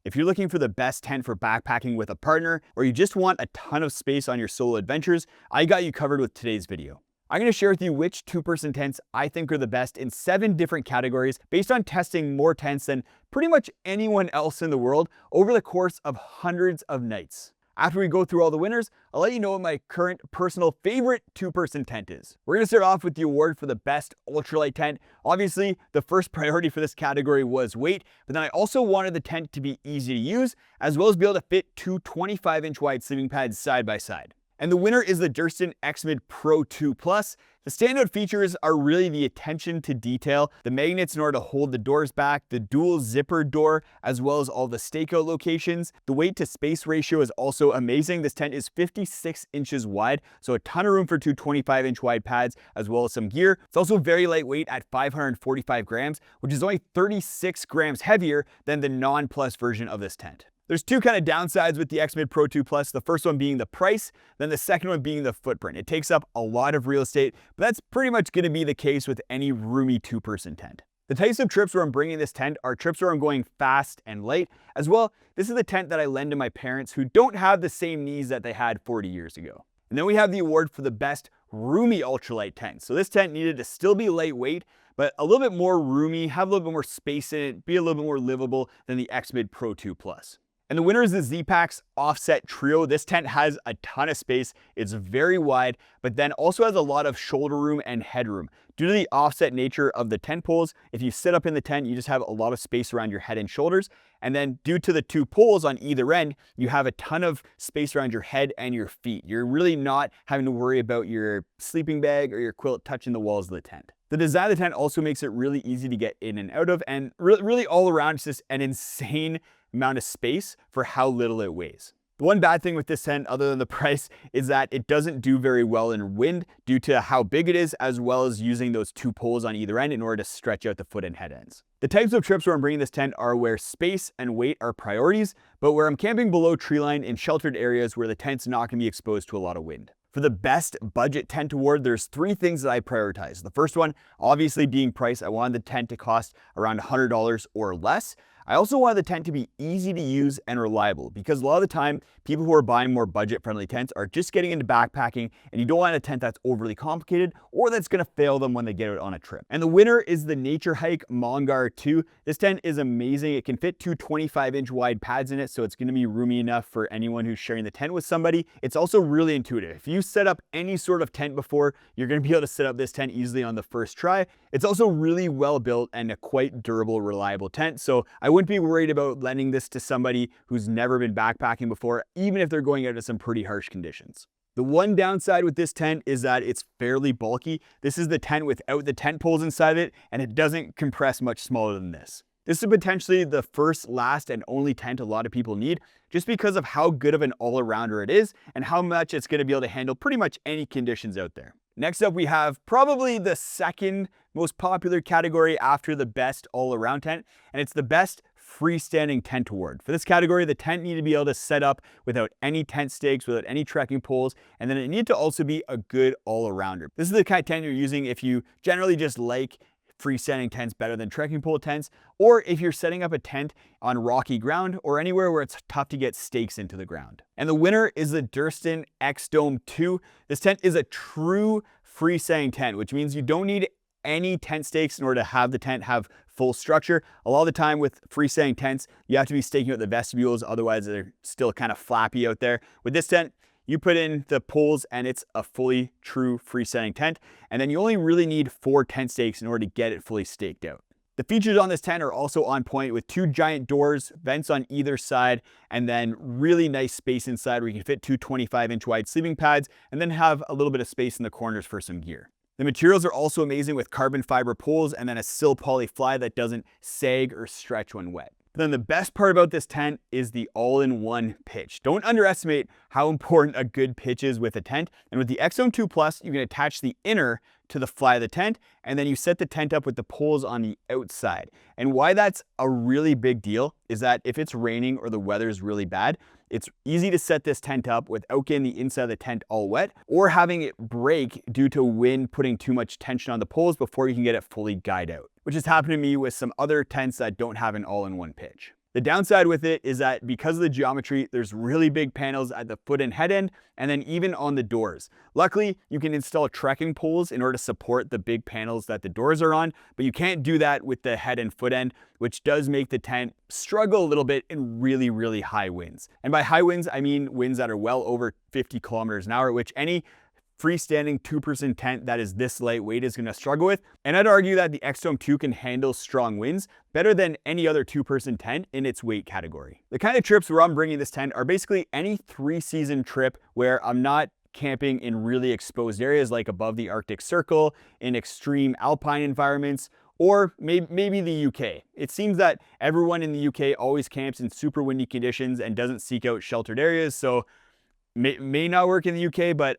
If you're looking for the best tent for backpacking with a partner, or you just want a ton of space on your solo adventures, I got you covered with today's video. I'm going to share with you which two-person tents I think are the best in 7 different categories based on testing more tents than pretty much anyone else in the world over the course of hundreds of nights. After we go through all the winners, I'll let you know what my current personal favorite two-person tent is. We're going to start off with the award for the best ultralight tent. Obviously, the first priority for this category was weight, but then I also wanted the tent to be easy to use, as well as be able to fit 2 25-inch wide sleeping pads side by side. And the winner is the Durston X-Mid Pro 2 Plus. The standout features are really the attention to detail, the magnets in order to hold the doors back, the dual zipper door, as well as all the stakeout locations. The weight to space ratio is also amazing. This tent is 56 inches wide, so a ton of room for 2 25-inch wide pads, as well as some gear. It's also very lightweight at 545 grams, which is only 36 grams heavier than the non-plus version of this tent. There's 2 kind of downsides with the X-Mid Pro 2 Plus. The first one being the price, then the second one being the footprint. It takes up a lot of real estate, but that's pretty much going to be the case with any roomy two-person tent. The types of trips where I'm bringing this tent are trips where I'm going fast and light. As well, this is the tent that I lend to my parents who don't have the same needs that they had 40 years ago. And then we have the award for the best roomy ultralight tent. So this tent needed to still be lightweight, but a little bit more roomy, have a little bit more space in it, be a little bit more livable than the X-Mid Pro 2 Plus. And the winner is the Z-Packs Offset Trio. This tent has a ton of space. It's very wide, but then also has a lot of shoulder room and headroom. Due to the offset nature of the tent poles, if you sit up in the tent, you just have a lot of space around your head and shoulders. And then due to the 2 poles on either end, you have a ton of space around your head and your feet. You're really not having to worry about your sleeping bag or your quilt touching the walls of the tent. The design of the tent also makes it really easy to get in and out of, and really all around, it's just an insane amount of space for how little it weighs. The one bad thing with this tent, other than the price, is that it doesn't do very well in wind due to how big it is, as well as using those 2 poles on either end in order to stretch out the foot and head ends. The types of trips where I'm bringing this tent are where space and weight are priorities, but where I'm camping below tree line in sheltered areas where the tent's not going to be exposed to a lot of wind. For the best budget tent award, there's 3 things that I prioritize. The first one, obviously being price. I wanted the tent to cost around $100 or less. I also wanted the tent to be easy to use and reliable, because a lot of the time, people who are buying more budget-friendly tents are just getting into backpacking, and you don't want a tent that's overly complicated or that's going to fail them when they get out on a trip. And the winner is the Nature Hike Mongar 2. This tent is amazing. It can fit 2 25-inch wide pads in it, so it's going to be roomy enough for anyone who's sharing the tent with somebody. It's also really intuitive. If you set up any sort of tent before, you're going to be able to set up this tent easily on the first try. It's also really well built and a quite durable, reliable tent, so I wouldn't be worried about lending this to somebody who's never been backpacking before, even if they're going out to some pretty harsh conditions. The one downside with this tent is that it's fairly bulky. This is the tent without the tent poles inside of it, and it doesn't compress much smaller than this. This is potentially the first, last, and only tent a lot of people need, just because of how good of an all-arounder it is and how much it's going to be able to handle pretty much any conditions out there. Next up, we have probably the second most popular category after the best all-around tent, and it's the best freestanding tent award. For this category, the tent needed to be able to set up without any tent stakes, without any trekking poles, and then it needed to also be a good all-arounder. This is the kind of tent you're using if you generally just like freestanding tents better than trekking pole tents, or if you're setting up a tent on rocky ground or anywhere where it's tough to get stakes into the ground. And the winner is the Durston X-Dome 2. This tent is a true freestanding tent, which means you don't need any tent stakes in order to have the tent have full structure. A lot of the time with freestanding tents, you have to be staking out the vestibules, otherwise they're still kind of flappy out there. With this tent, you put in the poles and it's a fully true freestanding tent, and then you only really need 4 tent stakes in order to get it fully staked out. The features on this tent are also on point with 2 giant doors, vents on either side, and then really nice space inside where you can fit 2 25-inch wide sleeping pads and then have a little bit of space in the corners for some gear. The materials are also amazing with carbon fiber poles and then a sil poly fly that doesn't sag or stretch when wet. But then the best part about this tent is the all-in-one pitch. Don't underestimate how important a good pitch is with a tent. And with the X-Dome 2 Plus, you can attach the inner to the fly of the tent, and then you set the tent up with the poles on the outside. And why that's a really big deal is that if it's raining or the weather is really bad, it's easy to set this tent up without getting the inside of the tent all wet or having it break due to wind putting too much tension on the poles before you can get it fully guyed out, which has happened to me with some other tents that don't have an all-in-one pitch. The downside with it is that because of the geometry, there's really big panels at the foot and head end, and then even on the doors. Luckily, you can install trekking poles in order to support the big panels that the doors are on, but you can't do that with the head and foot end, which does make the tent struggle a little bit in really, really high winds. And by high winds, I mean winds that are well over 50 kilometers an hour, which any freestanding two-person tent that is this lightweight is going to struggle with. And I'd argue that the X-Dome 2 can handle strong winds better than any other two-person tent in its weight category. The kind of trips where I'm bringing this tent are basically any 3-season trip where I'm not camping in really exposed areas like above the Arctic Circle, in extreme alpine environments, or maybe the UK. It seems that everyone in the UK always camps in super windy conditions and doesn't seek out sheltered areas, so may not work in the UK, but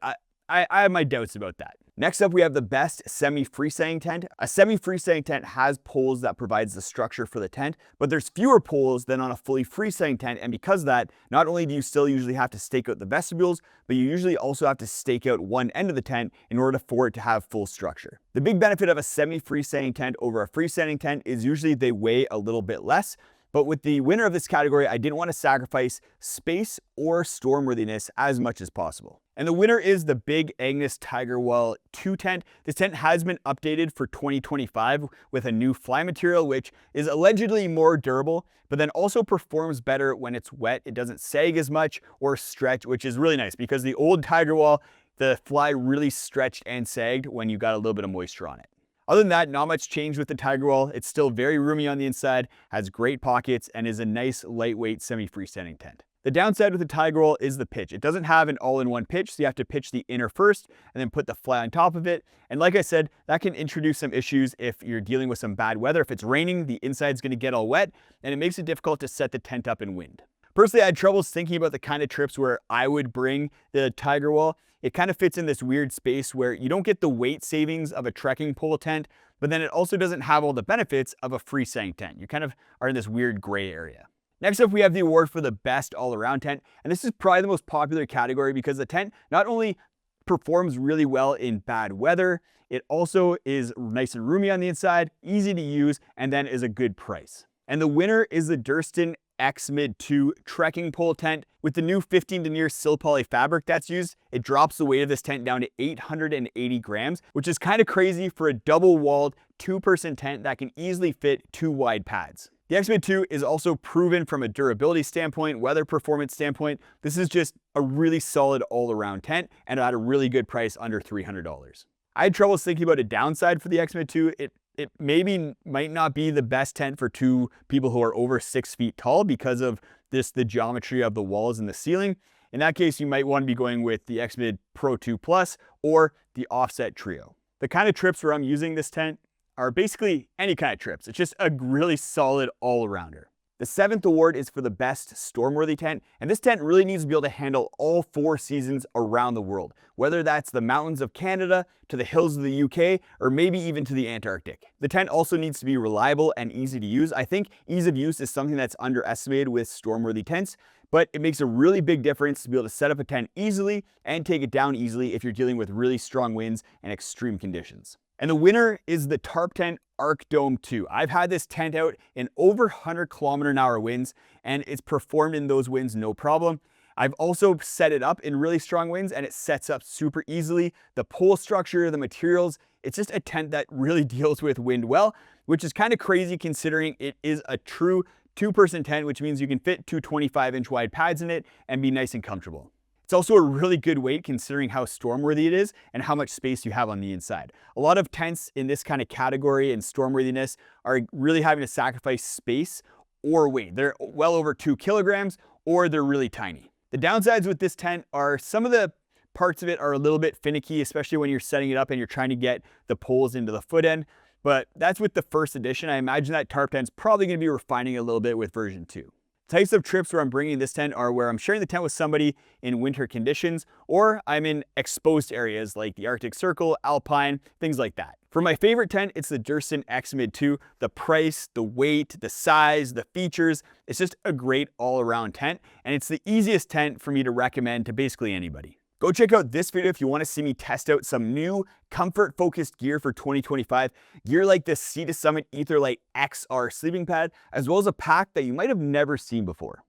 I have my doubts about that. Next up, we have the best semi-freestanding tent. A semi-freestanding tent has poles that provides the structure for the tent, but there's fewer poles than on a fully freestanding tent, and because of that, not only do you still usually have to stake out the vestibules, but you usually also have to stake out one end of the tent in order for it to have full structure. The big benefit of a semi-freestanding tent over a freestanding tent is usually they weigh a little bit less. But with the winner of this category, I didn't want to sacrifice space or stormworthiness as much as possible. And the winner is the Big Agnes Tigerwall 2 tent. This tent has been updated for 2025 with a new fly material, which is allegedly more durable, but then also performs better when it's wet. It doesn't sag as much or stretch, which is really nice because the old Tigerwall, the fly really stretched and sagged when you got a little bit of moisture on it. Other than that, not much changed with the Tigerwall. It's still very roomy on the inside, has great pockets, and is a nice lightweight semi-freestanding tent. The downside with the Tigerwall is the pitch. It doesn't have an all-in-one pitch, so you have to pitch the inner first and then put the fly on top of it. And like I said, that can introduce some issues if you're dealing with some bad weather. If it's raining, the inside's gonna get all wet, and it makes it difficult to set the tent up in wind. Personally, I had troubles thinking about the kind of trips where I would bring the Tigerwall. It kind of fits in this weird space where you don't get the weight savings of a trekking pole tent, but then it also doesn't have all the benefits of a freestanding tent. You kind of are in this weird gray area. Next up, we have the award for the best all-around tent, and this is probably the most popular category because the tent not only performs really well in bad weather, it also is nice and roomy on the inside, easy to use, and then is a good price. And the winner is the Durston X-Mid 2 trekking pole tent. With the new 15 denier sil poly fabric that's used, it drops the weight of this tent down to 880 grams, which is kind of crazy for a double-walled two-person tent that can easily fit 2 wide pads. The X-Mid 2 is also proven from a durability standpoint, weather performance standpoint. This is just a really solid all-around tent and at a really good price under $300. I had trouble thinking about a downside for the X-Mid 2. It maybe might not be the best tent for 2 people who are over 6 feet tall because of the geometry of the walls and the ceiling. In that case, you might want to be going with the X-Mid Pro 2 Plus or the Offset Trio. The kind of trips where I'm using this tent are basically any kind of trips. It's just a really solid all-arounder. The 7th award is for the best stormworthy tent, and this tent really needs to be able to handle all 4 seasons around the world, whether that's the mountains of Canada to the hills of the UK, or maybe even to the Antarctic. The tent also needs to be reliable and easy to use. I think ease of use is something that's underestimated with stormworthy tents, but it makes a really big difference to be able to set up a tent easily and take it down easily if you're dealing with really strong winds and extreme conditions. And the winner is the Tarp Tent Arc Dome 2. I've had this tent out in over 100 km/h winds, and it's performed in those winds no problem. I've also set it up in really strong winds, and it sets up super easily. The pole structure, the materials, it's just a tent that really deals with wind well, which is kind of crazy considering it is a true 2-person tent, which means you can fit 2 25-inch wide pads in it and be nice and comfortable. It's also a really good weight considering how stormworthy it is and how much space you have on the inside. A lot of tents in this kind of category and stormworthiness are really having to sacrifice space or weight. They're well over 2 kilograms or they're really tiny. The downsides with this tent are some of the parts of it are a little bit finicky, especially when you're setting it up and you're trying to get the poles into the foot end. But that's with the first edition. I imagine that tarp tent's probably going to be refining a little bit with version 2. Types of trips where I'm bringing this tent are where I'm sharing the tent with somebody in winter conditions, or I'm in exposed areas like the Arctic Circle, Alpine, things like that. For my favorite tent, it's the Durston X-Mid 2. The price, the weight, the size, the features, it's just a great all-around tent, and it's the easiest tent for me to recommend to basically anybody. Go check out this video if you want to see me test out some new comfort-focused gear for 2025. Gear like this Sea to Summit Ultralight XR sleeping pad, as well as a pack that you might have never seen before.